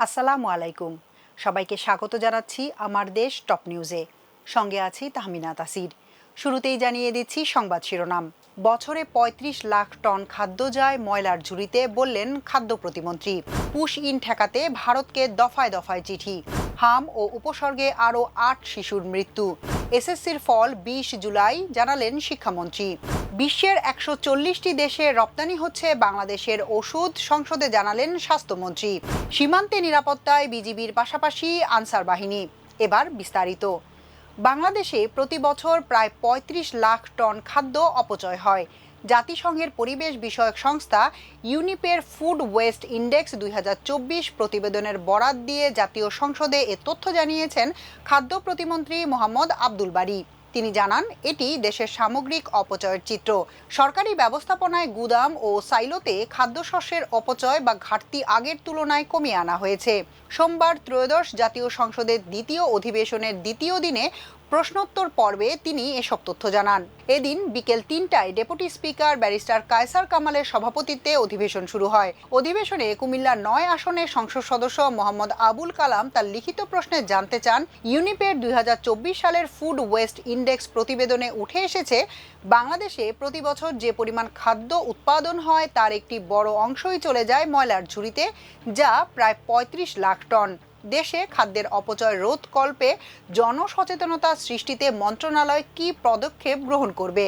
আসসালামু আলাইকুম। সবাইকে স্বাগত জানাচ্ছি আমার দেশ টপ নিউজে। সঙ্গে আছি তাহমিনা তাসির। শুরুতেই জানিয়ে দিচ্ছি সংবাদ শিরোনাম। বছরে ৩৫ লাখ টন খাদ্য যায় ময়লার ঝুড়িতে, বললেন খাদ্য প্রতিমন্ত্রী। পুশ ইন ঠেকাতে ভারতকে দফায় দফায় চিঠি। হাম ও উপসর্গে আরও ৮ শিশুর মৃত্যু। এসএসসির ফল ২০ জুলাই, জানালেন শিক্ষামন্ত্রী। বিশ্বের ১৪০টি দেশে রপ্তানি হচ্ছে বাংলাদেশের ওষুধ, সংসদে জানালেন স্বাস্থ্যমন্ত্রী। সীমান্তে নিরাপত্তায় বিজিবির পাশাপাশি আনসার বাহিনী। এবার বিস্তারিত। বাংলাদেশে প্রতি বছর প্রায় ৩৫ লাখ টন খাদ্য অপচয় হয়। জাতিসংঘের পরিবেশ বিষয়ক সংস্থা ইউনিপের ফুড ওয়েস্ট ইন্ডেক্স ২০২৪ প্রতিবেদনের বরাত দিয়ে জাতীয় সংসদে এ তথ্য জানিয়েছেন খাদ্য প্রতিমন্ত্রী মোহাম্মদ আব্দুল বারী। তিনি জানান, এটি দেশের সামগ্রিক অপচয়ের চিত্র। সরকারি ব্যবস্থাপনায় গুদাম ও সাইলোতে খাদ্যশস্যের অপচয় বা ঘাটতি আগের তুলনায় কমিয়ে আনা হয়েছে। সোমবার ত্রয়োদশ জাতীয় সংসদের দ্বিতীয় অধিবেশনের দ্বিতীয় দিনে প্রশ্নোত্তর পর্বে তিনি এসব তথ্য জানান। এদিন বিকেল ৩টায় ডেপুটি স্পিকার ব্যারিস্টার কায়সার কামালের সভাপতিত্বে অধিবেশন শুরু হয়। অধিবেশনে কুমিল্লা ৯ আসনের সংসদ সদস্য মোহাম্মদ আবুল কালাম তার লিখিত প্রশ্নে জানতে চান, ইউনিপের ২০২৪ সালের ফুড ওয়েস্ট ইন্ডেক্স প্রতিবেদনে উঠে এসেছে, বাংলাদেশে প্রতি বছর যে পরিমাণ খাদ্য উৎপাদন হয় তার একটি বড় অংশই চলে যায় ময়লার ঝুড়িতে, যা প্রায় ৩৫ লাখ টন। দেশে খাদ্যের অপচয় রোধকল্পে জনসচেতনতা সৃষ্টিতে মন্ত্রণালয় কী পদক্ষেপ গ্রহণ করবে?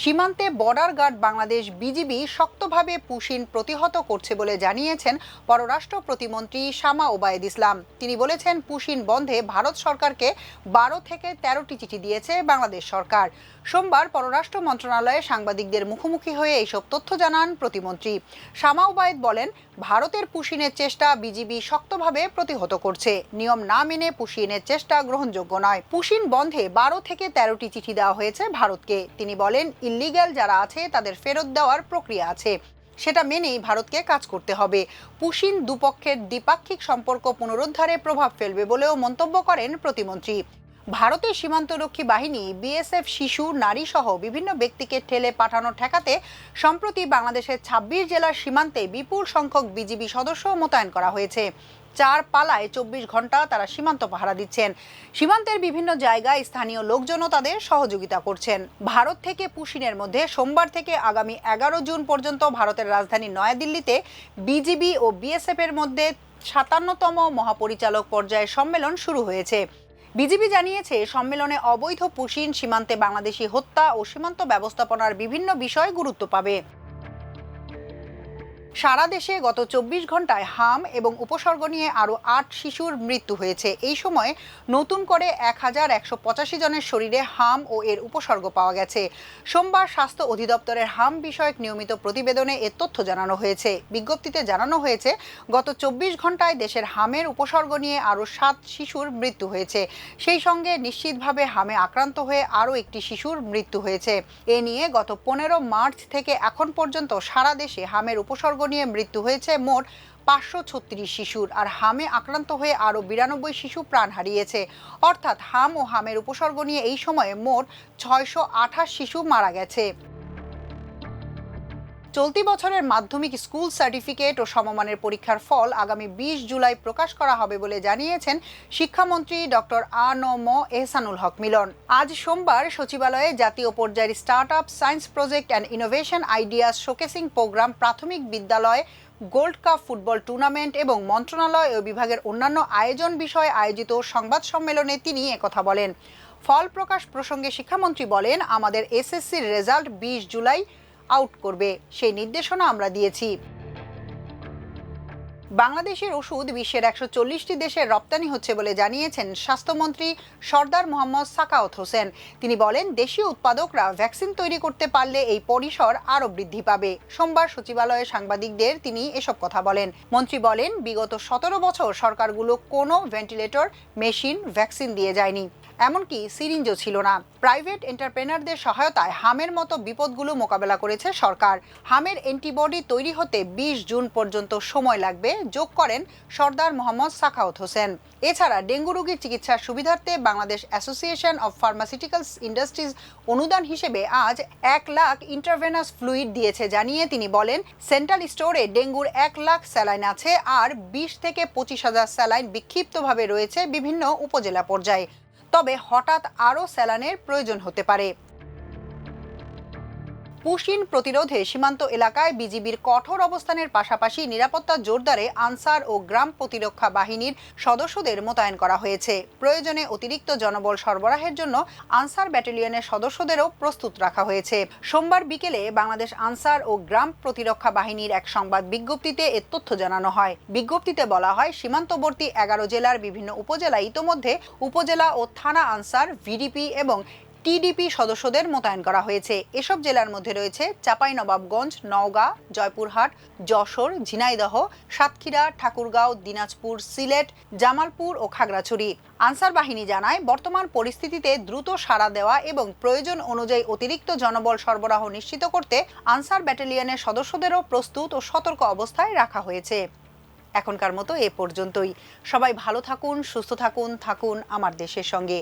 সীমান্তে বর্ডার গার্ড বাংলাদেশ বিজিবি শক্তভাবে পুশিন প্রতিহত করছে বলে জানিয়েছেন পররাষ্ট্র প্রতিমন্ত্রী শামা ওবায়েদ ইসলাম। তিনি বলেছেন, পুশিন বন্ধে ভারত সরকারকে ১২ থেকে ১৩টি চিঠি দিয়েছে বাংলাদেশ সরকার। সোমবার পররাষ্ট্র মন্ত্রণালয়ে সাংবাদিকদের মুখোমুখি হয়ে এইসব তথ্য জানান প্রতিমন্ত্রী। শামা ওবায়েদ বলেন, ভারতের পুশিনের চেষ্টা বিজিবি শক্তভাবে প্রতিহত করছে। নিয়ম না মেনে পুশিনের চেষ্টা গ্রহণযোগ্য নয়। পুশিন বন্ধে ১২ থেকে ১৩টি চিঠি দেওয়া হয়েছে ভারতকে। তিনি বলেন, ইল্লিগ্যাল যারা আছে তাদের ফেরত দেওয়ার প্রক্রিয়া আছে, সেটা মেনেই ভারতকে কাজ করতে হবে। পুশিন দুপক্ষের দ্বিপাক্ষিক সম্পর্ক পুনরুদ্ধারে প্রভাব ফেলবে বলেও মন্তব্য করেন প্রতিমন্ত্রী। ভারতের সীমান্তরক্ষী বাহিনী বিএসএফ শিশু, নারী সহ বিভিন্ন ব্যক্তিকে ঠেলে পাঠানো ঠেকাতে সম্প্রতি বাংলাদেশের ২৬ জেলার সীমান্তে বিপুল সংখ্যক বিজিবি সদস্য মোতায়েন করা হয়েছে। ৪ পালায় ২৪ ঘন্টা তারা সীমান্ত পাহারা দিচ্ছেন। সীমান্তের বিভিন্ন জায়গায় স্থানীয় লোকজনও তাদের সহযোগিতা করছেন। ভারত থেকে পুশিনের মধ্যে সোমবার থেকে আগামী ১১ জুন পর্যন্ত ভারতের রাজধানী নয়াদিল্লিতে বিজিবি ও বিএসএফ এর মধ্যে ৫৭তম মহাপরিচালক পর্যায়ের সম্মেলন শুরু হয়েছে। বিজিবি জানিয়েছে, সম্মেলনে অবৈধ পুশিন, সীমান্তে বাংলাদেশি হত্যা ও সীমান্ত ব্যবস্থাপনার বিভিন্ন বিষয় গুরুত্ব পাবে। সারা দেশে গত ২৪ ঘন্টায় হাম এবং উপসর্গ নিয়ে আরও ৮ শিশুর মৃত্যু হয়েছে। এই সময় নতুন করে ১,১৮৫ জনের শরীরে হাম ও এর উপসর্গ পাওয়া গেছে। সোমবার স্বাস্থ্য অধিদপ্তরের হাম বিষয়ক নিয়মিত প্রতিবেদনে এ তথ্য জানানো হয়েছে। বিজ্ঞপ্তিতে জানানো হয়েছে, গত ২৪ ঘন্টায় দেশের হামের উপসর্গ নিয়ে আরও ৭ শিশুর মৃত্যু হয়েছে। সেই সঙ্গে নিশ্চিতভাবে হামে আক্রান্ত হয়ে আরও একটি শিশুর মৃত্যু হয়েছে। এ নিয়ে গত ১৫ মার্চ থেকে এখন পর্যন্ত সারা দেশে হামের উপসর্গ নিয়ে মৃত্যু হয়েছে মোট ৫৩৬ শিশুর, আর হামে আক্রান্ত হয়ে আরও ৯২ শিশু প্রাণ হারিয়েছে। অর্থাৎ হাম ও হামের উপসর্গ নিয়ে এই সময়ে মোট ৬২৮ শিশু মারা গেছে। চলতি বছরের মাধ্যমিক স্কুল সার্টিফিকেট ও সমমানের পরীক্ষার ফল আগামী ২০ জুলাই প্রকাশ করা হবে বলে জানিয়েছেন শিক্ষামন্ত্রী ডক্টর আ.ন.ম এহসানুল হক মিলন। আজ সোমবার সচিবালয়ে জাতীয় পর্যায়ের start up science project and innovation ideas showcasing program, প্রাথমিক বিদ্যালয় গোল্ড কাপ ফুটবল টুর্নামেন্ট এবং মন্ত্রণালয় ও বিভাগের অন্যান্য আয়োজন বিষয়ে আয়োজিত সংবাদ সম্মেলনে তিনি একথা বলেন। ফল প্রকাশ প্রসঙ্গে শিক্ষামন্ত্রী বলেন, আমাদের এসএসসির রেজাল্ট ২০ জুলাই আউট করবে, সেই নির্দেশনা আমরা দিয়েছি। বাংলাদেশের ওষুধ বিশ্বের ১৪০টি দেশে রপ্তানি হচ্ছে বলে জানিয়েছেন স্বাস্থ্যমন্ত্রী সরদার মোহাম্মদ সাখাওয়াত হোসেন। তিনি বলেন, দেশীয় উৎপাদকরা ভ্যাকসিন তৈরি করতে পারলে এই পরিসর আরও বৃদ্ধি পাবে। সোমবার সচিবালয়ে সাংবাদিকদের তিনি এসব কথা বলেন। মন্ত্রী বলেন, বিগত ১৭ বছর সরকারগুলো কোনো ভেন্টিলেটর, মেশিন, ভ্যাকসিন দিয়ে যায়নি, এমনকি সিরিঞ্জও ছিল না। প্রাইভেট এন্টারপ্রেনারদের সহায়তায় হামের মতো বিপদগুলো মোকাবেলা করেছে সরকার। হামের অ্যান্টিবডি তৈরি হতে ২০ জুন পর্যন্ত সময় লাগবে, যোগ করেন সর্দার মোহাম্মদ সাখাওয়াত হোসেন। এছাড়া ডেঙ্গু রোগীর চিকিৎসার সুবিধার্থে Bangladesh association of pharmaceuticals industries অনুদান হিসেবে আজ 1 লাখ ইন্ট্রাভেনাস ফ্লুইড দিয়েছে জানিয়ে তিনি বলেন, সেন্ট্রাল স্টোরে ডেঙ্গুর 1 লাখ স্যালাইন আছে আর 20 থেকে 25,000 স্যালাইন বিক্ষিপ্তভাবে রয়েছে বিভিন্ন উপজেলা পর্যায়ে। তবে হঠাৎ আরও স্যালাইনের প্রয়োজন হতে পারে। পুশিন প্রতিরোধে সীমান্ত এলাকায় বিজিবির কঠোর অবস্থানের পাশাপাশি নিরাপত্তা জোরদারে আনসার ও গ্রাম প্রতিরক্ষা বাহিনীর সদস্যদের মোতায়েন করা হয়েছে। প্রয়োজনে অতিরিক্ত জনবল সরবরাহের জন্য আনসার ব্যাটালিয়নের সদস্যদেরও প্রস্তুত রাখা হয়েছে। সোমবার বিকেলে বাংলাদেশ আনসার ও গ্রাম প্রতিরক্ষা বাহিনীর এক সংবাদ বিজ্ঞপ্তিতে এ তথ্য জানানো হয়। বিজ্ঞপ্তিতে বলা হয়, সীমান্তবর্তী 11 জেলার বিভিন্ন উপজেলায় ইতোমধ্যে উপজেলা ও থানা আনসার, ভিডিপি এবং টিডিপি সদস্যদের মোতায়েন করা হয়েছে। এসব জেলার মধ্যে রয়েছে চাঁপাইনবাবগঞ্জ, নওগাঁ, জয়পুরহাট, যশোর, ঝিনাইদহ, সাতক্ষীরা, ঠাকুরগাঁও, দিনাজপুর, সিলেট, জামালপুর ও খাগড়াছড়ি। আনসার বাহিনী জানায়, বর্তমান পরিস্থিতিতে দ্রুত সাড়া দেওয়া এবং প্রয়োজন অনুযায়ী অতিরিক্ত জনবল সরবরাহ নিশ্চিত করতে আনসার ব্যাটালিয়নের সদস্যদেরও প্রস্তুত ও সতর্ক অবস্থায় রাখা হয়েছে। এখনকার মতো এ পর্যন্তই। সবাই ভালো থাকুন, সুস্থ থাকুন, থাকুন আমার দেশের সঙ্গে।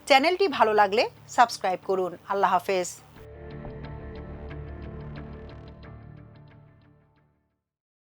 চ্যানেলটি ভালো লাগলে সাবস্ক্রাইব করুন। আল্লাহ হাফেজ।